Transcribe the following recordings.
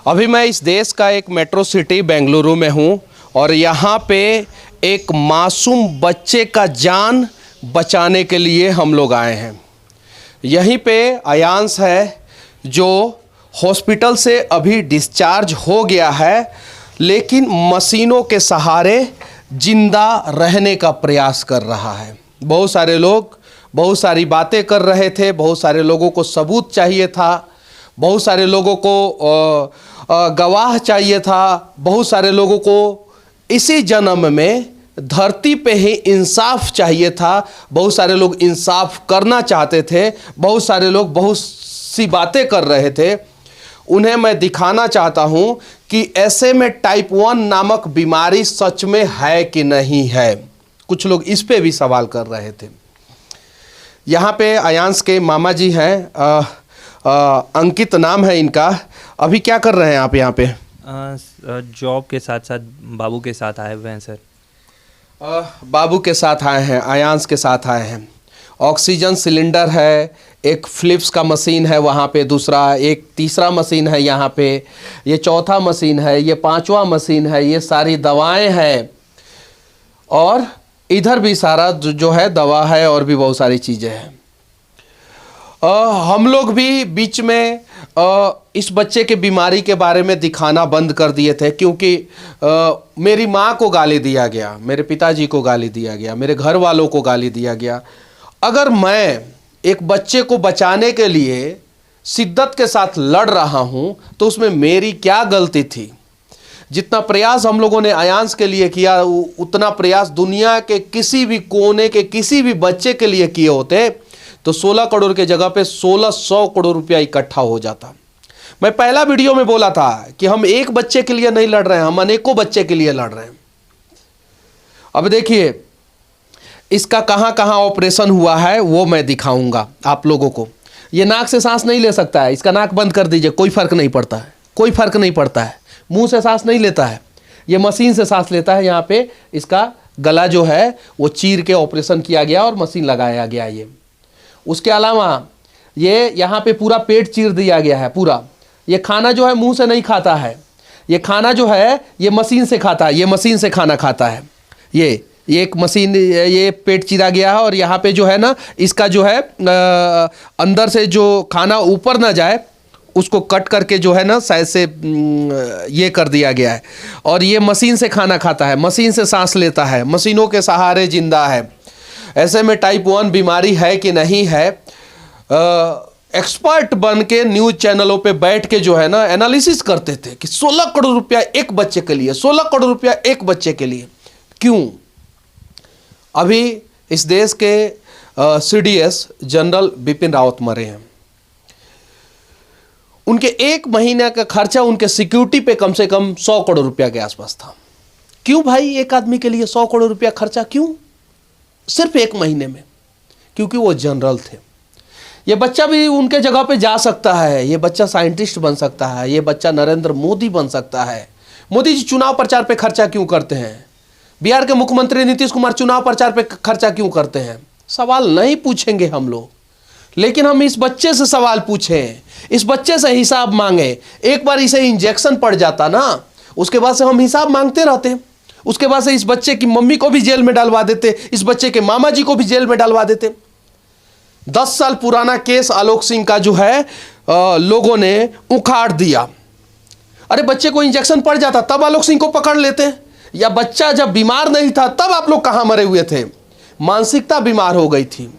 अभी मैं इस देश का एक मेट्रो सिटी बेंगलुरु में हूँ और यहाँ पे एक मासूम बच्चे का जान बचाने के लिए हम लोग आए हैं। यहीं पे अयांश है जो हॉस्पिटल से अभी डिस्चार्ज हो गया है, लेकिन मशीनों के सहारे जिंदा रहने का प्रयास कर रहा है। बहुत सारे लोग बहुत सारी बातें कर रहे थे, बहुत सारे लोगों को सबूत चाहिए था, बहुत सारे लोगों को गवाह चाहिए था, बहुत सारे लोगों को इसी जन्म में धरती पे ही इंसाफ चाहिए था, बहुत सारे लोग इंसाफ करना चाहते थे, बहुत सारे लोग बहुत सी बातें कर रहे थे। उन्हें मैं दिखाना चाहता हूं कि ऐसे में टाइप 1 नामक बीमारी सच में है कि नहीं है। कुछ लोग इस पे भी सवाल कर रहे थे। यहाँ पे अयांश के मामा जी हैं, अंकित नाम है इनका। अभी क्या कर रहे हैं आप यहाँ पे? जॉब के साथ साथ बाबू के साथ आए हुए हैं सर। बाबू के साथ आए हैं, अयांश के साथ आए हैं। ऑक्सीजन सिलेंडर है, एक फिलिप्स का मशीन है वहाँ पे, दूसरा एक तीसरा मशीन है यहाँ पे, ये चौथा मशीन है, ये पांचवा मशीन है, ये सारी दवाएं हैं और इधर भी सारा जो है दवा है और भी बहुत सारी चीज़ें हैं। हम लोग भी बीच में इस बच्चे के बीमारी के बारे में दिखाना बंद कर दिए थे, क्योंकि मेरी माँ को गाली दिया गया, मेरे पिताजी को गाली दिया गया, मेरे घर वालों को गाली दिया गया। अगर मैं एक बच्चे को बचाने के लिए शिद्दत के साथ लड़ रहा हूँ तो उसमें मेरी क्या गलती थी? जितना प्रयास हम लोगों ने अयांश के लिए किया, उतना प्रयास दुनिया के किसी भी कोने के किसी भी बच्चे के लिए किए होते तो 16 करोड़ के जगह पे 1600 करोड़ रुपया इकट्ठा हो जाता। मैं पहला वीडियो में बोला था कि हम एक बच्चे के लिए नहीं लड़ रहे हैं, हम अनेकों बच्चे के लिए लड़ रहे हैं। अब देखिए इसका कहां कहां ऑपरेशन हुआ है वो मैं दिखाऊंगा आप लोगों को। ये नाक से सांस नहीं ले सकता है, इसका नाक बंद कर दीजिए, कोई फर्क नहीं पड़ता है, कोई फर्क नहीं पड़ता है। मुंह से सांस नहीं लेता है, ये मशीन से सांस लेता है। यहाँ पे इसका गला जो है वो चीर के ऑपरेशन किया गया और मशीन लगाया गया। ये उसके अलावा ये यहाँ पे पूरा पेट चीर दिया गया है पूरा। ये खाना जो है मुंह से नहीं खाता है, ये खाना जो है ये मशीन से खाता है, ये मशीन से खाना खाता है। ये एक मशीन, ये पेट चीरा गया है और यहाँ पे जो है ना इसका जो है अंदर से जो खाना ऊपर ना जाए उसको कट करके जो है ना साइड से ये कर दिया गया है। और ये मशीन से खाना खाता है, मशीन से सांस लेता है, मशीनों के सहारे जिंदा है। ऐसे में टाइप 1 बीमारी है कि नहीं है, एक्सपर्ट बन के न्यूज चैनलों पे बैठ के जो है ना एनालिसिस करते थे कि 16 करोड़ रुपया एक बच्चे के लिए, 16 करोड़ रुपया एक बच्चे के लिए क्यों? अभी इस देश के CDS जनरल बिपिन रावत मरे हैं। उनके एक महीने का खर्चा उनके सिक्योरिटी पे कम से कम 100 करोड़ रुपया के आसपास था। क्यों भाई एक आदमी के लिए 100 करोड़ रुपया खर्चा क्यों? सिर्फ एक महीने में? क्योंकि वो जनरल थे। ये बच्चा भी उनके जगह पे जा सकता है, ये बच्चा साइंटिस्ट बन सकता है, ये बच्चा नरेंद्र मोदी बन सकता है। मोदी जी चुनाव प्रचार पे खर्चा क्यों करते हैं? बिहार के मुख्यमंत्री नीतीश कुमार चुनाव प्रचार पे खर्चा क्यों करते हैं? सवाल नहीं पूछेंगे हम लोग, लेकिन हम इस बच्चे से सवाल पूछें, इस बच्चे से हिसाब मांगे। एक बार इसे इंजेक्शन पड़ जाता ना, उसके बाद से हम हिसाब मांगते रहते। उसके बाद से इस बच्चे की मम्मी को भी जेल में डालवा देते, इस बच्चे के मामा जी को भी जेल में डालवा देते। 10 साल पुराना केस आलोक सिंह का जो है लोगों ने उखाड़ दिया। अरे बच्चे को इंजेक्शन पड़ जाता तब आलोक सिंह को पकड़ लेते, या बच्चा जब बीमार नहीं था तब आप लोग कहां मरे हुए थे? मानसिकता बीमार हो गई थी।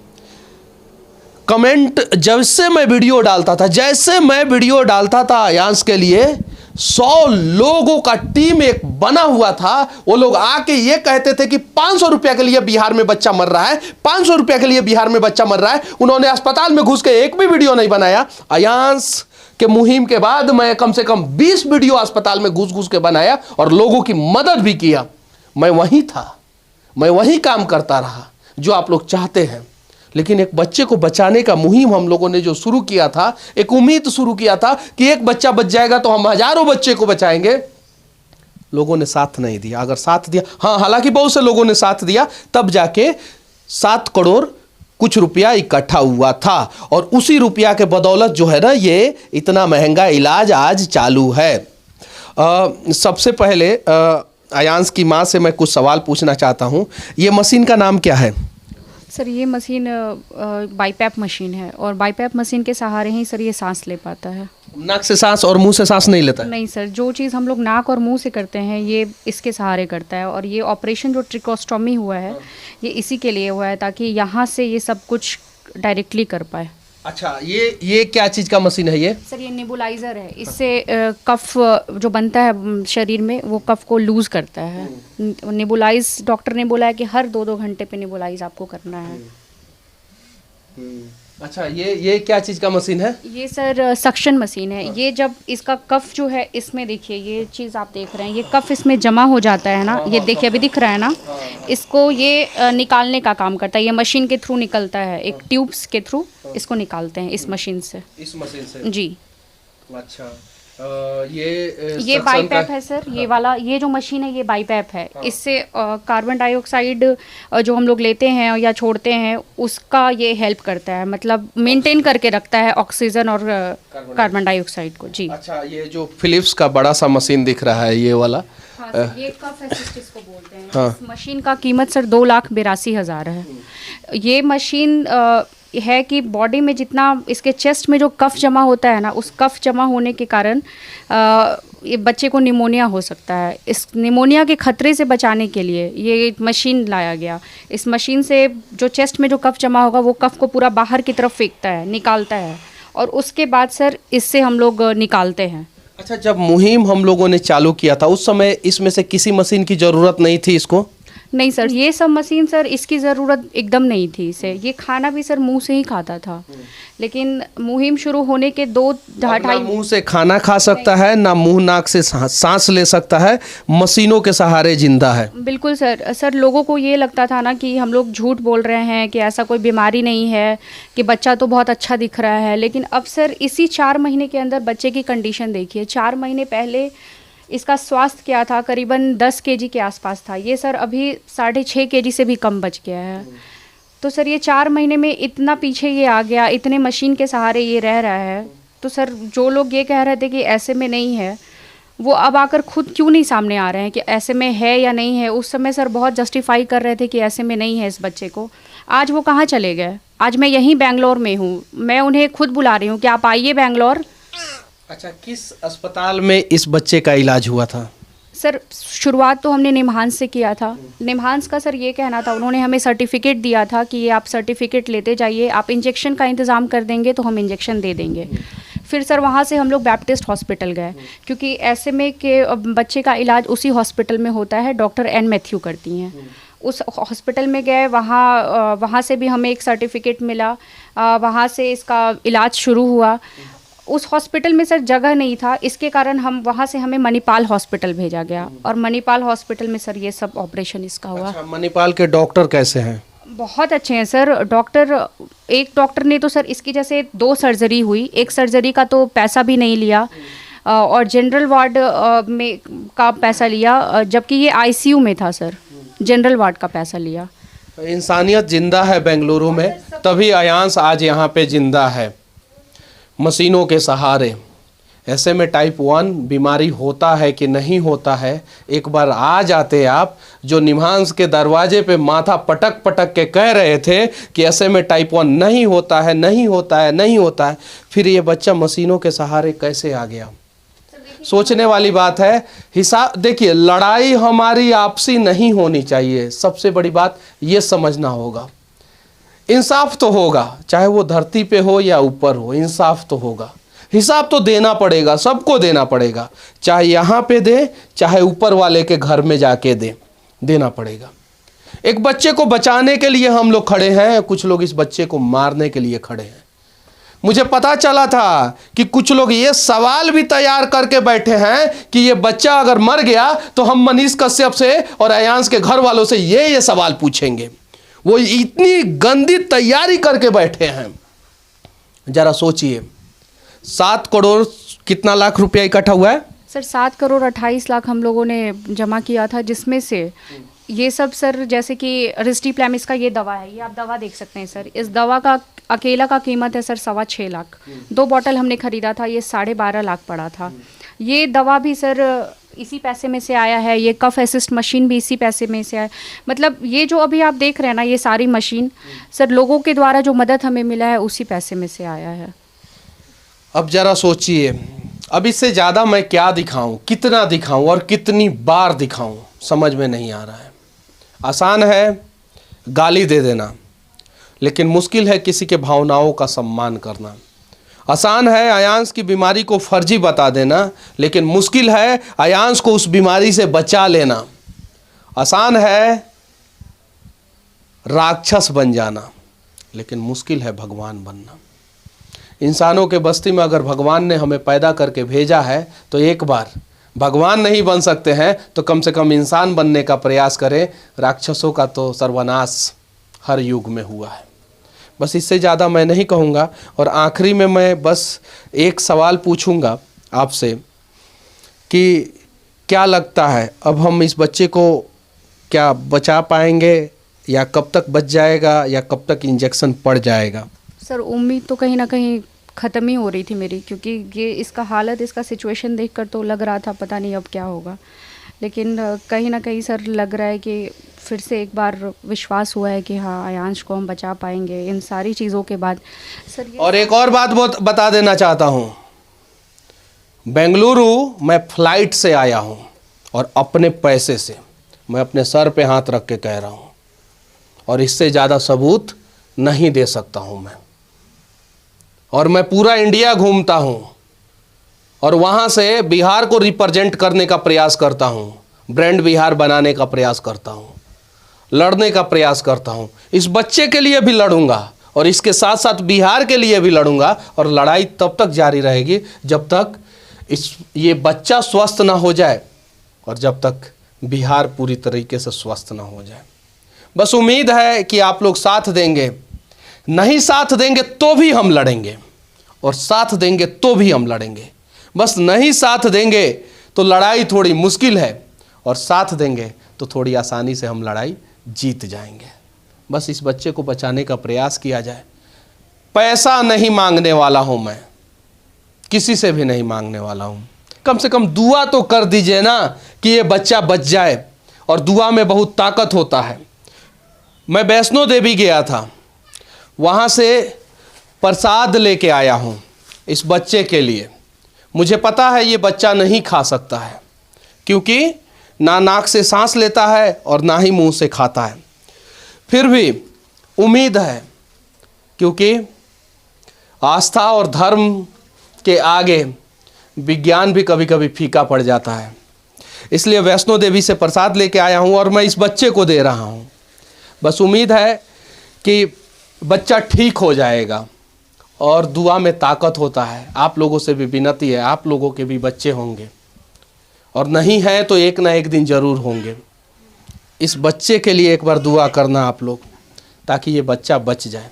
कमेंट जैसे मैं वीडियो डालता था, जैसे मैं वीडियो डालता था अयांश के लिए, 100 लोगों का टीम एक बना हुआ था। वो लोग आके ये कहते थे कि 500 रुपया के लिए बिहार में बच्चा मर रहा है, 500 रुपया के लिए बिहार में बच्चा मर रहा है। उन्होंने अस्पताल में घुस के एक भी वीडियो नहीं बनाया। अयांश के मुहिम के बाद मैं कम से कम 20 वीडियो अस्पताल में घुस घुस के बनाया और लोगों की मदद भी किया। मैं वहीं था, मैं वहीं काम करता रहा जो आप लोग चाहते हैं। लेकिन एक बच्चे को बचाने का मुहिम हम लोगों ने जो शुरू किया था, एक उम्मीद शुरू किया था कि एक बच्चा बच जाएगा तो हम हजारों बच्चे को बचाएंगे, लोगों ने साथ नहीं दिया। अगर साथ दिया, हाँ हालांकि बहुत से लोगों ने साथ दिया, तब जाके 7 करोड़ कुछ रुपया इकट्ठा हुआ था और उसी रुपया के बदौलत जो है ना ये इतना महंगा इलाज आज चालू है। सबसे पहले अयांश की माँ से मैं कुछ सवाल पूछना चाहता हूँ। ये मशीन का नाम क्या है? सर ये मशीन बाईपैप मशीन है और बाईपैप मशीन के सहारे ही सर ये सांस ले पाता है। नाक से सांस और मुंह से सांस नहीं लेता है? नहीं सर, जो चीज़ हम लोग नाक और मुंह से करते हैं ये इसके सहारे करता है। और ये ऑपरेशन जो ट्रिकोस्टोमी हुआ है ये इसी के लिए हुआ है ताकि यहाँ से ये सब कुछ डायरेक्टली कर पाए। अच्छा, ये क्या चीज़ का मशीन है ये? सर ये नेबुलाइज़र है, इससे कफ जो बनता है शरीर में वो कफ को लूज़ करता है। नेबुलाइज डॉक्टर ने बोला है कि हर 2-2 घंटे पे नेबुलाइज आपको करना है। अच्छा, ये क्या चीज़ का मशीन है? ये सर सक्शन मशीन है। ये जब इसका कफ जो है इसमें देखिए ये चीज़ आप देख रहे हैं, ये कफ इसमें जमा हो जाता है ना, ये देखिए अभी दिख रहा है ना, इसको ये निकालने का काम करता है। ये मशीन के थ्रू निकलता है, एक ट्यूब्स के थ्रू इसको निकालते हैं इस मशीन से। इस मशीन से? जी। अच्छा, ये सक्शन बाईपैप का- है सर, ये वाला ये जो मशीन है ये बाईपैप है। इससे कार्बन डाइऑक्साइड जो हम लोग लेते हैं या छोड़ते हैं उसका ये हेल्प करता है, मतलब मेंटेन करके रखता है ऑक्सीजन और कार्बन डाइऑक्साइड को। जी। अच्छा, ये जो फिलिप्स का बड़ा सा मशीन दिख रहा है ये वाला, हाँ सर, ये कफ असिस्ट इसको बोलते हैं। हाँ। इस मशीन का कीमत सर 2,82,000 है। ये मशीन है कि बॉडी में जितना इसके चेस्ट में जो कफ जमा होता है ना, उस कफ जमा होने के कारण ये बच्चे को निमोनिया हो सकता है। इस निमोनिया के खतरे से बचाने के लिए ये मशीन लाया गया। इस मशीन से जो चेस्ट में जो कफ जमा होगा वो कफ को पूरा बाहर की तरफ फेंकता है, निकालता है, और उसके बाद सर इससे हम लोग निकालते हैं। अच्छा, जब मुहिम हम लोगों ने चालू किया था उस समय इसमें से किसी मशीन की ज़रूरत नहीं थी इसको? नहीं सर, ये सब मशीन सर इसकी ज़रूरत एकदम नहीं थी इसे। ये खाना भी सर मुंह से ही खाता था, लेकिन मुहिम शुरू होने के 2-2.5 ना मुंह से खाना खा सकता है, ना मुंह नाक से सांस ले सकता है, मशीनों के सहारे जिंदा है। बिल्कुल सर। सर लोगों को ये लगता था ना कि हम लोग झूठ बोल रहे हैं कि ऐसा कोई बीमारी नहीं है, कि बच्चा तो बहुत अच्छा दिख रहा है, लेकिन अब सर इसी 4 महीने के अंदर बच्चे की कंडीशन देखिए। 4 महीने पहले इसका स्वास्थ्य क्या था, करीबन 10 kg के आसपास था, ये सर अभी 6.5 kg से भी कम बच गया है। तो सर ये 4 महीने में इतना पीछे ये आ गया, इतने मशीन के सहारे ये रह रहा है। तो सर जो लोग ये कह रहे थे कि ऐसे में नहीं है, वो अब आकर खुद क्यों नहीं सामने आ रहे हैं कि ऐसे में है या नहीं है। उस समय सर बहुत जस्टिफाई कर रहे थे कि ऐसे में नहीं है इस बच्चे को। आज वो कहाँ चले गए? आज मैं यहीं बेंगलोर में हूँ, मैं उन्हें खुद बुला रही हूँ कि आप आइए बेंगलोर। अच्छा, किस अस्पताल में इस बच्चे का इलाज हुआ था? सर शुरुआत तो हमने निमहांस से किया था। निमहांस का सर ये कहना था, उन्होंने हमें सर्टिफिकेट दिया था कि आप सर्टिफिकेट लेते जाइए, आप इंजेक्शन का इंतज़ाम कर देंगे तो हम इंजेक्शन दे देंगे। फिर सर वहाँ से हम लोग बैप्टिस्ट हॉस्पिटल गए, क्योंकि ऐसे में कि बच्चे का इलाज उसी हॉस्पिटल में होता है, डॉक्टर एन मैथ्यू करती हैं। उस हॉस्पिटल में गए, वहाँ से भी हमें एक सर्टिफिकेट मिला, वहाँ से इसका इलाज शुरू हुआ। उस हॉस्पिटल में सर जगह नहीं था, इसके कारण हम वहाँ से हमें मणिपाल हॉस्पिटल भेजा गया, और मणिपाल हॉस्पिटल में सर ये सब ऑपरेशन इसका हुआ। अच्छा, मणिपाल के डॉक्टर कैसे हैं? बहुत अच्छे हैं सर डॉक्टर। एक डॉक्टर ने तो सर इसकी जैसे 2 सर्जरी हुई, एक सर्जरी का तो पैसा भी नहीं लिया, और जनरल वार्ड में का पैसा लिया, जबकि ये आईसीयू में था सर, जनरल वार्ड का पैसा लिया। इंसानियत जिंदा है बेंगलुरु में, तभी अयांश आज यहाँ पे जिंदा है मशीनों के सहारे। ऐसे में टाइप 1 बीमारी होता है कि नहीं होता है, एक बार आ जाते आप, जो निमहांस के दरवाजे पे माथा पटक पटक के कह रहे थे कि ऐसे में टाइप 1 नहीं होता है, नहीं होता है, नहीं होता है, फिर ये बच्चा मशीनों के सहारे कैसे आ गया? सोचने वाली बात है। हिसाब देखिए, लड़ाई हमारी आपसी नहीं होनी चाहिए, सबसे बड़ी बात ये समझना होगा। इंसाफ तो होगा, चाहे वो धरती पे हो या ऊपर हो, इंसाफ तो होगा। हिसाब तो देना पड़ेगा, सबको देना पड़ेगा, चाहे यहाँ पे दे, चाहे ऊपर वाले के घर में जाके देना पड़ेगा। एक बच्चे को बचाने के लिए हम लोग खड़े हैं, कुछ लोग इस बच्चे को मारने के लिए खड़े हैं। मुझे पता चला था कि कुछ लोग ये सवाल भी तैयार करके बैठे हैं कि ये बच्चा अगर मर गया तो हम मनीष कश्यप से और अयांश के घर वालों से ये सवाल पूछेंगे। वो इतनी गंदी तैयारी करके बैठे हैं। जरा सोचिए, 7 करोड़ कितना लाख रुपया इकट्ठा हुआ है? सर 7 करोड़ 28 लाख हम लोगों ने जमा किया था, जिसमें से ये सब सर जैसे कि रिस्टीप्लैमिस का ये दवा है, ये आप दवा देख सकते हैं सर। इस दवा का अकेला का कीमत है सर 6.25 लाख। 2 बॉटल हमने खरीदा था, ये 12.5 लाख पड़ा था। ये दवा भी सर इसी पैसे में से आया है, ये कफ असिस्ट मशीन भी इसी पैसे में से आया। मतलब ये जो अभी आप देख रहे हैं ना, ये सारी मशीन सर लोगों के द्वारा जो मदद हमें मिला है उसी पैसे में से आया है। अब जरा सोचिए, अब इससे ज़्यादा मैं क्या दिखाऊं, कितना दिखाऊं और कितनी बार दिखाऊं, समझ में नहीं आ रहा है। आसान है गाली दे देना, लेकिन मुश्किल है किसी के भावनाओं का सम्मान करना। आसान है अयांश की बीमारी को फर्जी बता देना, लेकिन मुश्किल है अयांश को उस बीमारी से बचा लेना। आसान है राक्षस बन जाना, लेकिन मुश्किल है भगवान बनना। इंसानों के बस्ती में अगर भगवान ने हमें पैदा करके भेजा है तो एक बार भगवान नहीं बन सकते हैं तो कम से कम इंसान बनने का प्रयास करें। राक्षसों का तो सर्वनाश हर युग में हुआ है। बस इससे ज़्यादा मैं नहीं कहूँगा। और आखिरी में मैं बस एक सवाल पूछूँगा आपसे कि क्या लगता है अब हम इस बच्चे को क्या बचा पाएंगे, या कब तक बच जाएगा, या कब तक इंजेक्शन पड़ जाएगा? सर उम्मीद तो कहीं ना कहीं ख़त्म ही हो रही थी मेरी, क्योंकि ये इसका हालत, इसका सिचुएशन देखकर तो लग रहा था पता नहीं अब क्या होगा। लेकिन कहीं ना कहीं सर लग रहा है कि फिर से एक बार विश्वास हुआ है कि हाँ अयांश को हम बचा पाएंगे इन सारी चीज़ों के बाद सर। और एक और बात बता देना चाहता हूँ, बेंगलुरु मैं फ्लाइट से आया हूँ और अपने पैसे से, मैं अपने सर पे हाथ रख के कह रहा हूँ, और इससे ज़्यादा सबूत नहीं दे सकता हूँ मैं। और मैं पूरा इंडिया घूमता हूँ और वहाँ से बिहार को रिप्रेजेंट करने का प्रयास करता हूँ, ब्रांड बिहार बनाने का प्रयास करता हूँ, लड़ने का प्रयास करता हूँ। इस बच्चे के लिए भी लड़ूंगा और इसके साथ साथ बिहार के लिए भी लड़ूंगा। और लड़ाई तब तक जारी रहेगी जब तक ये बच्चा स्वस्थ ना हो जाए और जब तक बिहार पूरी तरीके से स्वस्थ ना हो जाए। बस उम्मीद है कि आप लोग साथ देंगे। नहीं साथ देंगे तो भी हम लड़ेंगे, और साथ देंगे तो भी हम लड़ेंगे। बस नहीं साथ देंगे तो लड़ाई थोड़ी मुश्किल है, और साथ देंगे तो थोड़ी आसानी से हम लड़ाई जीत जाएंगे। बस इस बच्चे को बचाने का प्रयास किया जाए। पैसा नहीं मांगने वाला हूँ मैं, किसी से भी नहीं मांगने वाला हूँ। कम से कम दुआ तो कर दीजिए ना कि ये बच्चा बच जाए, और दुआ में बहुत ताकत होता है। मैं वैष्णो देवी गया था, वहाँ से प्रसाद लेके आया हूँ इस बच्चे के लिए। मुझे पता है ये बच्चा नहीं खा सकता है, क्योंकि ना नाक से सांस लेता है और ना ही मुंह से खाता है। फिर भी उम्मीद है, क्योंकि आस्था और धर्म के आगे विज्ञान भी कभी कभी फीका पड़ जाता है। इसलिए वैष्णो देवी से प्रसाद लेके आया हूँ और मैं इस बच्चे को दे रहा हूँ। बस उम्मीद है कि बच्चा ठीक हो जाएगा, और दुआ में ताकत होता है। आप लोगों से भी विनती है, आप लोगों के भी बच्चे होंगे, और नहीं है तो एक ना एक दिन ज़रूर होंगे। इस बच्चे के लिए एक बार दुआ करना आप लोग, ताकि ये बच्चा बच जाए।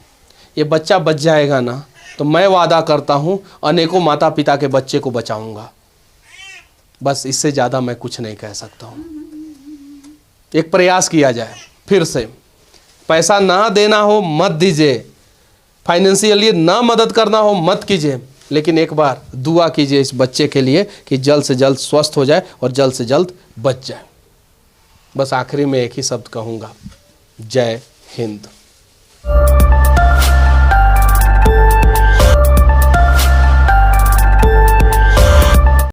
ये बच्चा बच जाएगा ना तो मैं वादा करता हूँ अनेकों माता पिता के बच्चे को बचाऊँगा। बस इससे ज़्यादा मैं कुछ नहीं कह सकता हूँ। एक प्रयास किया जाए फिर से। पैसा ना देना हो मत दीजिए, फाइनेंशियली ना मदद करना हो मत कीजिए, लेकिन एक बार दुआ कीजिए इस बच्चे के लिए कि जल्द से जल्द स्वस्थ हो जाए और जल्द से जल्द बच जाए। बस आखिरी में एक ही शब्द कहूँगा, जय हिंद।